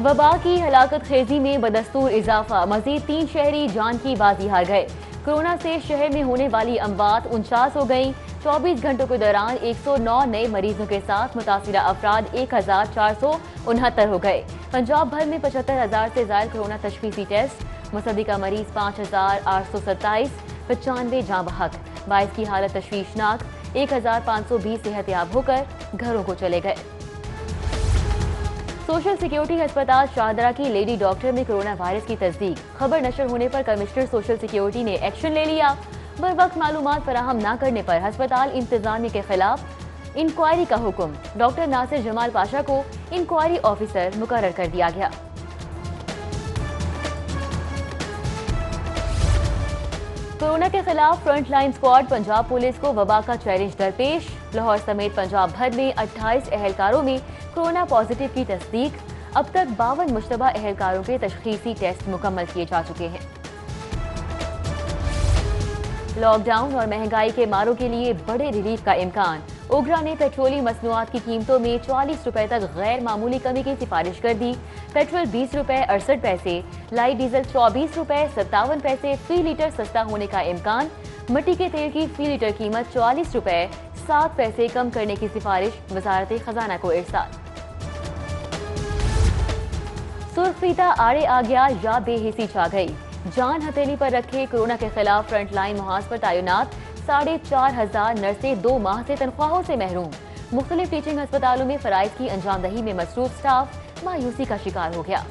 वबा की हलाकत खेजी में बदस्तूर इजाफा, मजीद 3 शहरी जान की बाजी हार गए। कोरोना से शहर में होने वाली अमवात 49 हो गई। 24 घंटों के दौरान 109 नए मरीजों के साथ मुतासिरा अफराद 1469 हो गए। पंजाब भर में 75,000 से ज्यादा कोरोना तशखीसी टेस्ट, मुसद्दिका मरीज 5,827, 95 जाँ बहक। 22 की हालत तशवीशनाक, 1,520 सेहतयाब होकर घरों को चले गए। सोशल सिक्योरिटी अस्पताल शाहदरा की लेडी डॉक्टर में कोरोना वायरस की तस्दीक। खबर नशर होने पर कमिश्नर सोशल सिक्योरिटी ने एक्शन ले लिया। बर वक्त मालूमात फराहम न करने पर अस्पताल इंतजामिया के खिलाफ इंक्वायरी का हुक्म। डॉक्टर नासिर जमाल पाशा को इंक्वायरी ऑफिसर मुकर्रर कर दिया गया। कोरोना के खिलाफ front line squad Punjab police को वबा का चैलेंज दरपेश। लाहौर समेत पंजाब भर में 28 एहलकारों में कोरोना पॉजिटिव की तस्दीक। अब तक 52 मुश्तबा एहलकारों के तशखीसी टेस्ट मुकम्मल किए जा चुके हैं। लॉकडाउन और महंगाई के मारों के लिए बड़े रिलीफ का इम्कान। ओगरा ने पेट्रोलियम मसनूआत की कीमतों में 40 रुपए तक गैर मामूली कमी की सिफारिश कर दी। पेट्रोल 20 रुपए 68 पैसे, लाइट डीजल 24 रुपए 57 पैसे फी लीटर सस्ता होने का इम्कान। मिट्टी के तेल की फी लीटर कीमत 44 रुपए 7 पैसे कम करने की सिफारिश वजारत खजाना को इरसाल। सुर्ख फीता आड़े आ गया या बेहिसी छा गई। जान हथेली पर रखे कोरोना के खिलाफ फ्रंट लाइन मुहाज पर तैनात 4,500 नर्सें 2 माह से तनख्वाहों से महरूम। मुख्तलिफ टीचिंग अस्पतालों में फराइज की अंजामदही में मसरूफ स्टाफ मायूसी का शिकार हो गया।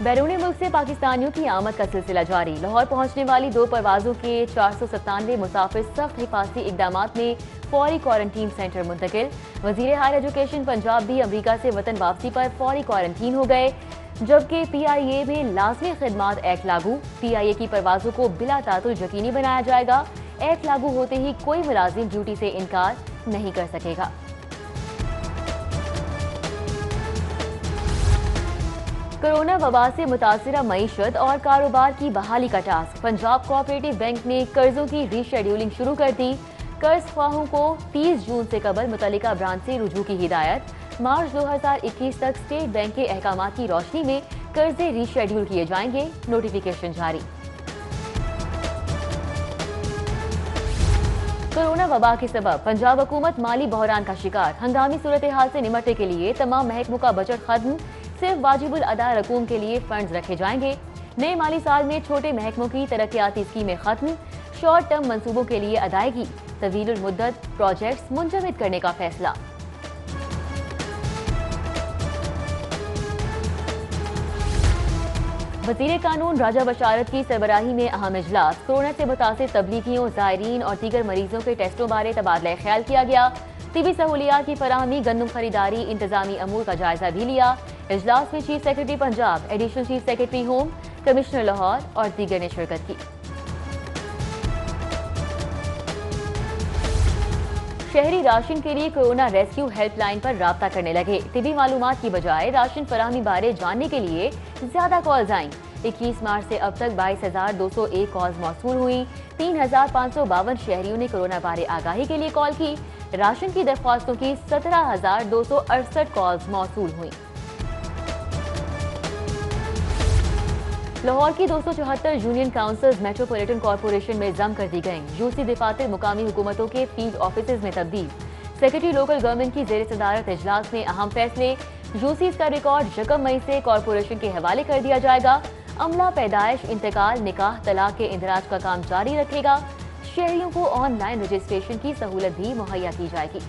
बैरून मुल्क से पाकिस्तानियों की आमद का सिलसिला जारी। लाहौर पहुंचने वाली 2 परवाजों के 497 मुसाफिर सख्त हिफाजती इकदामात में फौरी क्वारंटीन सेंटर मुंतकिल। वजीर हायर एजुकेशन पंजाब भी अमरीका से वतन वापसी पर फौरी क्वारंटीन हो गए। जबकि PIA में लाजमी खिदमात एक्ट लागू। PIA की परवाजों को बिला तातुल यकीनी बनाया जाएगा। एक्ट लागू होते ही कोई मुलाजिम ड्यूटी से इनकार नहीं कर सकेगा। कोरोना वबा से मुतासिरा मईशत और कारोबार की बहाली का टास्क। पंजाब कोऑपरेटिव बैंक ने कर्जों की रीशेड्यूलिंग शुरू कर दी। कर्ज ख्वाहों को 30 जून से कबल मुतल्लिका ब्रांच से रुजू की हिदायत। मार्च 2021 तक स्टेट बैंक के अहकामात की रोशनी में कर्जे रीशेड्यूल किए जाएंगे। नोटिफिकेशन जारी। कोरोना वबा के सबब पंजाब हुकूमत माली बहरान का शिकार। हंगामी सूरत हाल से निपटने के लिए तमाम महकमों का बजट खत्म। सिर्फ वाजिबुल अदा रकूम के लिए फंड्स रखे जाएंगे। नए माली साल में छोटे महकमों की तरक्याती स्कीमें खत्म। शॉर्ट टर्म मंसूबों के लिए अदायगी। तवीलुल मुद्दत प्रोजेक्ट्स मुंजमद करने का फैसला। वज़ीर कानून राजा बशारत की सरबराही में अहम इजलास। कोरोना से मुतासिर तबलीगियों, ज़ायरीन और दीगर मरीजों के टेस्टों बारे तबादला ख्याल किया गया। तिबी सहूलियात की फराहमी, गंदम खरीदारी, इंतजामी अमूर का जायजा भी लिया। इजलास में chief secretary Punjab, additional chief secretary home, commissioner Lahore और दीगर ने शिरकत की। शहरी राशन के लिए कोरोना रेस्क्यू हेल्पलाइन पर राब्ता करने लगे। तिबी मालूमात की बजाय राशन फराहमी बारे जानने के लिए ज्यादा कॉल्स आईं। 21 मार्च से अब तक 22,201 कॉल्स मौसूल हुई। 3,552 शहरियों ने कोरोना बारे आगाही के लिए कॉल की। राशन की दरख्वास्तों की 17,268 कॉल्स मौसूल हुई। लाहौर की 274 यूनियन काउंसिल्स मेट्रोपॉलिटन कॉर्पोरेशन में जम कर दी गईं। यूसी दफातर मुकामी हुकूमतों के फील्ड ऑफिसेज में तब्दील। सेक्रेटरी लोकल गवर्नमेंट की जेर सदारत इजलास में अहम फैसले। यूसीज का रिकॉर्ड 1 मई से कॉर्पोरेशन के हवाले कर दिया जाएगा। अमला, पैदाइश, इंतकाल, निकाह, तलाक के इंदराज का काम जारी रखेगा। शहरियों को ऑनलाइन रजिस्ट्रेशन की सहूलत भी मुहैया की जाएगी।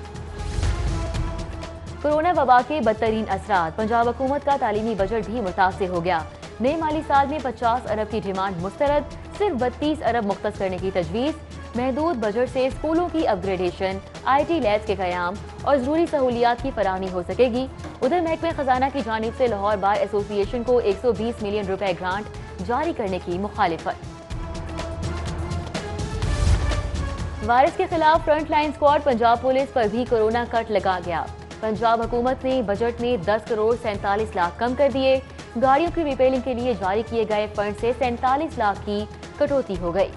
कोरोना वबा के बदतरीन असरात। पंजाब हुकूमत का तालीमी बजट भी मुतासिर हो गया। नए माली साल में 50 अरब की डिमांड मुस्तरद, सिर्फ 32 अरब मुख्तस करने की तजवीज़। महदूद बजट से स्कूलों की अपग्रेडेशन, IT लैब्स के कयाम और जरूरी सहूलियात की फराहमी हो सकेगी। उधर महकमे खजाना की जानिब से लाहौर बार एसोसिएशन को 120 मिलियन रुपए ग्रांट जारी करने की मुखालिफत। वायरस के खिलाफ front line squad Punjab police पर भी कोरोना कट लगा गया। पंजाब हुकूमत ने बजट में 10 करोड़ 47 लाख कम कर दिए। गाड़ियों की रिपेयरिंग के लिए जारी किए गए फंड से 47 लाख की कटौती हो गई।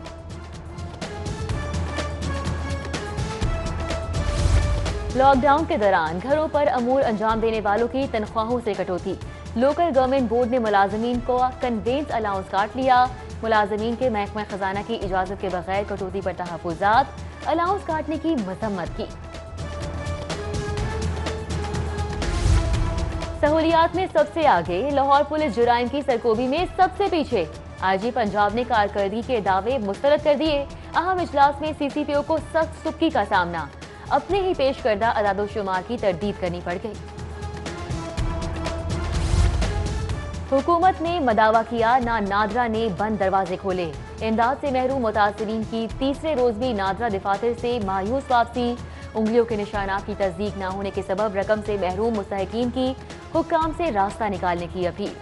لاک ڈاؤن کے دوران گھروں پر امور انجام دینے والوں کی تنخواہوں سے کٹوتی، لوکل گورنمنٹ بورڈ نے ملازمین کو کنوینس الاؤنس کاٹ لیا، ملازمین کے محکمہ خزانہ کی اجازت کے بغیر کٹوتی پر تحفظات، الاؤنس کاٹنے کی مذمت کی۔ سہولیات میں سب سے آگے، لاہور پولیس جرائم کی سرکوبی میں سب سے پیچھے، آئی جی پنجاب نے کارکردگی کے دعوے مسترد کر دیے، اہم اجلاس میں سی سی پی او کو سخت سکی کا سامنا، اپنے ہی پیش کردہ اعداد و شمار کی تردید کرنی پڑ گئی۔ حکومت نے مداوا کیا، نہ نادرا نے بند دروازے کھولے، امداد سے محروم متاثرین کی تیسرے روز بھی نادرا دفاتر سے مایوس واپسی، انگلیوں کے نشانات کی تصدیق نہ ہونے کے سبب رقم سے محروم مستحقین کی حکام سے راستہ نکالنے کی اپیل۔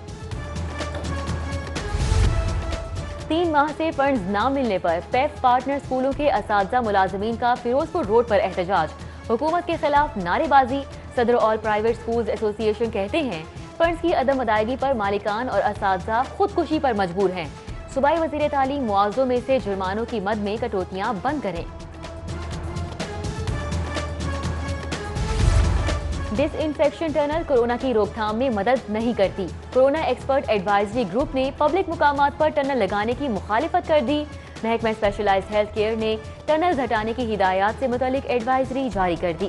3 ماہ سے فنڈز نہ ملنے پر پیف پارٹنر اسکولوں کے اساتذہ ملازمین کا فیروز پور روڈ پر احتجاج، حکومت کے خلاف نعرے بازی، صدر آل پرائیویٹ اسکولز ایسوسی ایشن کہتے ہیں فنڈز کی عدم ادائیگی پر مالکان اور اساتذہ خودکشی پر مجبور ہیں، صوبائی وزیر تعلیم معاوضوں میں سے جرمانوں کی مد میں کٹوتیاں بند کریں۔ ڈس انفیکشن ٹنل کورونا کی روک تھام میں مدد نہیں کرتی، کورونا ایکسپرٹ ایڈوائزری گروپ نے پبلک مقامات پر ٹنل لگانے کی مخالفت کر دی، محکمہ اسپیشلائزڈ ہیلتھ کیئر نے ٹنل ہٹانے کی ہدایات سے متعلق ایڈوائزری جاری کر دی۔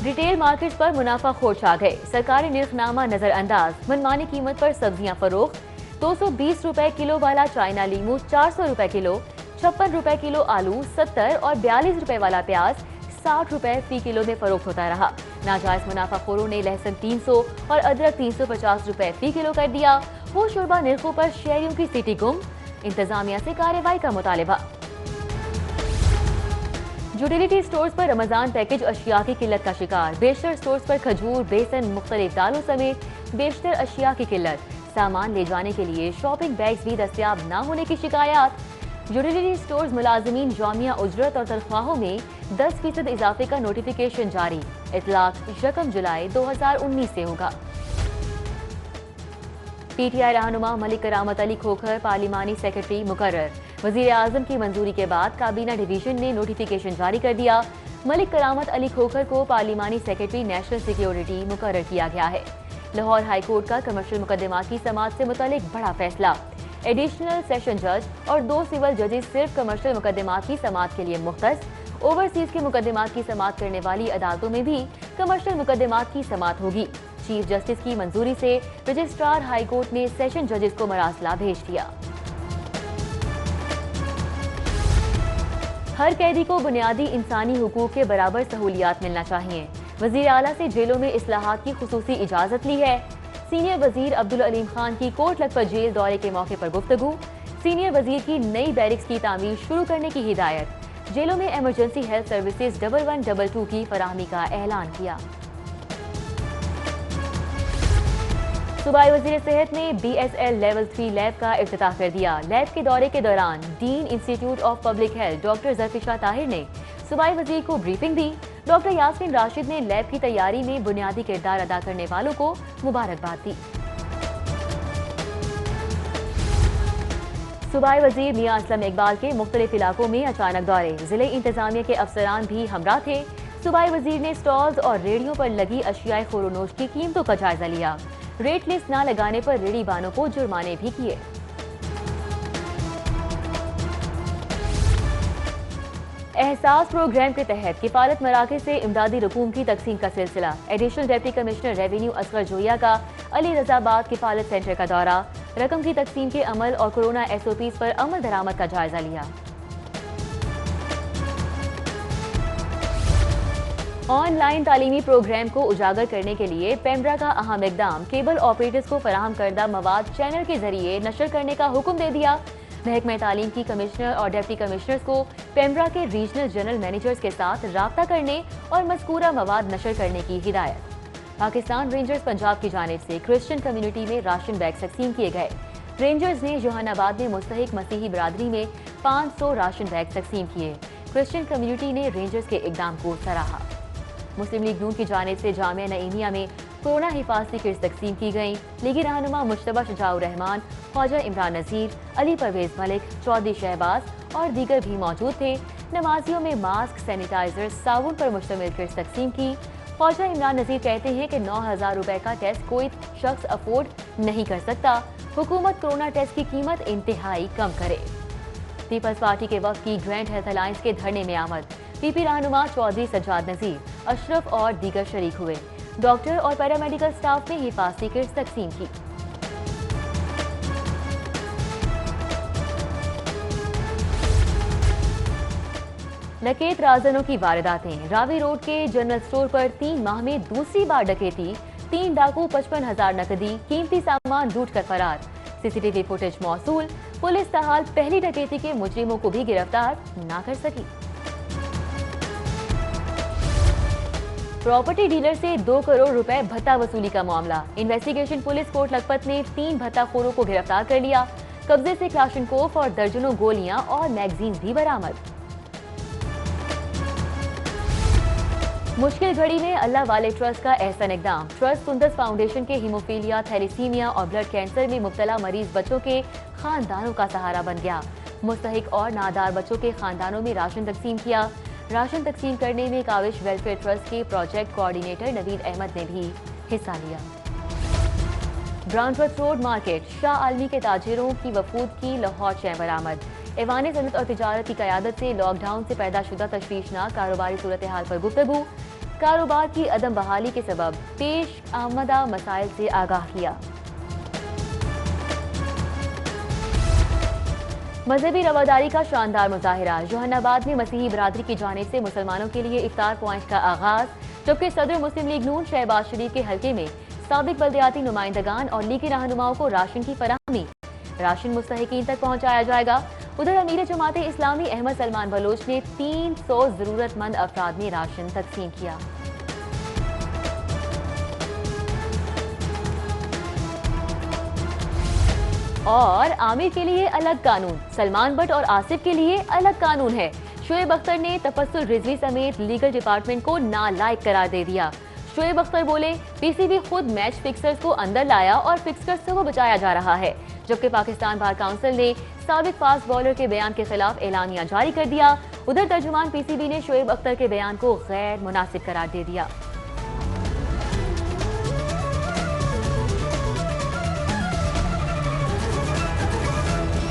ریٹیل مارکیٹس پر منافع خور چھا گئے، سرکاری نرخ نامہ نظر انداز، منمانی قیمت پر سبزیاں فروخت، 220 روپے کلو والا چائنا لیمو 400 روپے کلو، 56 روپے کلو آلو، 70 اور 42 روپے والا پیاز 60 روپے فی کلو میں فروخت ہوتا رہا۔ ناجائز منافع خوروں نے لہسن 300 اور ادرک 350 روپے فی کلو کر دیا، وہ شعبہ نرخوں پر شہریوں کی سیٹی گم، انتظامیہ سے کارروائی کا مطالبہ۔ یوٹیلیٹی سٹورز پر رمضان پیکج اشیاء کی قلت کا شکار، بیشتر سٹورز پر کھجور، بیسن، مختلف دالوں سمیت بیشتر اشیاء کی قلت، سامان لے جانے کے لیے شاپنگ بیگز بھی دستیاب نہ ہونے کی شکایات۔ یوٹیلیٹی سٹورز ملازمین یومیہ اجرت اور تنخواہوں میں 10% اضافے کا نوٹیفیکیشن جاری، اطلاق 1 جولائی 2019 سے ہوگا۔ پی ٹی آئی رہنما ملک کرامت علی کھوکھر پارلیمانی سیکرٹری مقرر، وزیر اعظم کی منظوری کے بعد کابینہ ڈویژن نے نوٹیفیکیشن جاری کر دیا، ملک کرامت علی کھوکھر کو پارلیمانی سیکرٹری نیشنل سیکیورٹی مقرر کیا گیا ہے۔ لاہور ہائی کورٹ کا کمرشل مقدمات کی سماعت سے متعلق بڑا فیصلہ، ایڈیشنل سیشن جج اور 2 سول ججز صرف کمرشل مقدمات کی سماعت کے لیے مختص، اوورسیز کے مقدمات کی سماعت کرنے والی عدالتوں میں بھی کمرشل مقدمات کی سماعت ہوگی۔ چیف جسٹس کی منظوری سے رجسٹرار ہائی کورٹ نے سیشن ججز کو مراسلہ بھیج دیا۔ ہر قیدی کو بنیادی انسانی حقوق کے برابر سہولیات ملنا چاہیے، وزیر اعلیٰ سے جیلوں میں اصلاحات کی خصوصی اجازت لی ہے، سینئر وزیر عبدالعلیم خان کی کوٹ لکھپت جیل دورے کے موقع پر گفتگو، سینئر وزیر کی نئی بیرکس کی تعمیر شروع کرنے کی ہدایت، جیلوں میں ایمرجنسی ہیلتھ سروسز 1122 کی فراہمی کا اعلان کیا۔ صوبائی وزیر صحت نے B S L level 3 lab کا افتتاح کر دیا، لیب کے دورے کے دوران dean institute of public health doctor Zafar Tahir نے صوبائی وزیر کو بریفنگ دی، ڈاکٹر یاسمین راشد نے لیب کی تیاری میں بنیادی کردار ادا کرنے والوں کو مبارکباد دی۔ صوبائی وزیر میاں اسلم اقبال کے مختلف علاقوں میں اچانک دورے، ضلع انتظامیہ کے افسران بھی ہمراہ تھے، صوبائی وزیر نے سٹالز اور ریڑھیوں پر لگی اشیاء خورونوش کی قیمتوں کا جائزہ لیا، ریٹ لسٹ نہ لگانے پر ریڑھی بانوں کو جرمانے بھی کیے۔ احساس پروگرام کے تحت کفالت مراکز سے امدادی رقوم کی تقسیم کا سلسلہ، additional deputy commissioner revenue Asghar Joya کا علی رضا آباد کفالت سینٹر کا دورہ، رقم کی تقسیم کے عمل اور کورونا ایس او پیز پر عمل درآمد کا جائزہ لیا۔ آن لائن تعلیمی پروگرام کو اجاگر کرنے کے لیے پیمرا کا اہم اقدام، کیبل آپریٹرز کو فراہم کردہ مواد چینل کے ذریعے نشر کرنے کا حکم دے دیا، محکمہ تعلیم کی کمشنر اور ڈپٹی کمشنرز کو پیمرا کے ریجنل جنرل مینیجرز کے ساتھ رابطہ کرنے اور مذکورہ مواد نشر کرنے کی ہدایت۔ پاکستان رینجرز پنجاب کی جانب سے کرسچن کمیونٹی میں راشن بیگ تقسیم کیے گئے، رینجرز نے جوہان آباد میں مستحق مسیحی برادری میں 500 راشن بیگ تقسیم کیے، کرسچن کمیونٹی نے رینجرز کے اقدام کو سراہا۔ مسلم لیگ نون کی جانب سے جامعہ نعیمیہ میں کورونا حفاظتی کٹس تقسیم کی گئیں، لیگی رہنما مجتبیٰ شجاع الرحمان، خواجہ عمران نذیر، علی پرویز ملک، چودھری شہباز اور دیگر بھی موجود تھے۔ नमाजियों में मास्क, सैनिटाइजर, साबुन पर मुश्तमिल किट्स तकसीम की। ख्वाजा इमरान नज़ीर कहते हैं कि 9,000 रुपए का टेस्ट कोई शख्स अफोर्ड नहीं कर सकता। हुकूमत कोरोना टेस्ट की कीमत इंतहाई कम करे। पीपल्स पार्टी के वक्त की ग्रैंड हेल्थ अलायंस के धरने में आमद। पीपी रहनुमा चौधरी सज्जाद नजीर, अशरफ और दीगर शरीक हुए। डॉक्टर और पैरामेडिकल स्टाफ ने हिफाजती किट्स तकसीम की। डकैत राजनों की वारदातें। रावी रोड के जनरल स्टोर पर 3 माह में दूसरी बार डकैती। 3 डाकू 55,000 नकदी कीमती सामान लूट कर फरार। सीसीटीवी फुटेज मौसूल। पुलिस ताहाल पहली डकैती के मुजरिमों को भी गिरफ्तार ना कर सकी। प्रॉपर्टी डीलर से 2 करोड़ रुपए भत्ता वसूली का मामला। इन्वेस्टिगेशन पुलिस कोट लखपत ने 3 भत्ताखोरों को गिरफ्तार कर लिया। कब्जे से क्लाशनकोफ और दर्जनों गोलियां और मैगजीन भी बरामद। मुश्किल घड़ी में अल्लाह वाले ट्रस्ट का एहसन इकदाम। ट्रस्ट सुंदस फाउंडेशन के हीमोफीलिया, थैलीसीमिया और ब्लड कैंसर में मुब्तला मरीज बच्चों के खानदानों का सहारा बन गया। मुस्तहिक और नादार बच्चों के खानदानों में राशन तकसीम किया। राशन तकसीम करने में काविश वेलफेयर ट्रस्ट के प्रोजेक्ट कोऑर्डिनेटर नवीद अहमद ने भी हिस्सा लिया। ब्राउनवर्थ रोड मार्केट। शाह आलमी के ताजिरों की वफूद की लाहौर चैम्बर आमद। ऐवान सनत और तिजारत की क़यादत से लॉकडाउन से पैदा शुदा तशवीशनाक कारोबारी सूरत हाल पर गुफ्तगू। कारोबार की अदम बहाली के सबब पेश आमदा मसाइल से आगाह किया। मजहबी रवादारी का शानदार मुजाहिरा। जहानाबाद में मसीही बरादरी की जानिब से मुसलमानों के लिए इफ्तार पॉइंट का आगाज। जबकि सदर मुस्लिम लीग नून शहबाज शरीफ के हल्के में साबिक बल्दियाती नुमाइंदगान और लीगी रहनुमाओं को राशन की फराहमी। राशन मुस्तहिकीन तक पहुंचाया जाएगा। उधर अमीर जमाते इस्लामी अहमद सलमान बलोच ने 300 जरूरतमंद अफराद में राशन तकसीम किया। और आमिर के लिए अलग कानून। सलमान बट और आसिफ के लिए अलग कानून है। शोएब अख्तर ने तफस्सुल रिजवी समेत लीगल डिपार्टमेंट को नालायक करार दे दिया। शोएब अख्तर बोले, पीसीबी खुद मैच फिक्सर्स को अंदर लाया और फिक्सर्स को बचाया जा रहा है। जबकि पाकिस्तान बार काउंसिल ने साबिक फास्ट बॉलर के बयान के खिलाफ एलानिया जारी कर दिया। उधर तर्जुमान पीसीबी ने शोएब अख्तर के बयान को गैर मुनासिब करार दे दिया।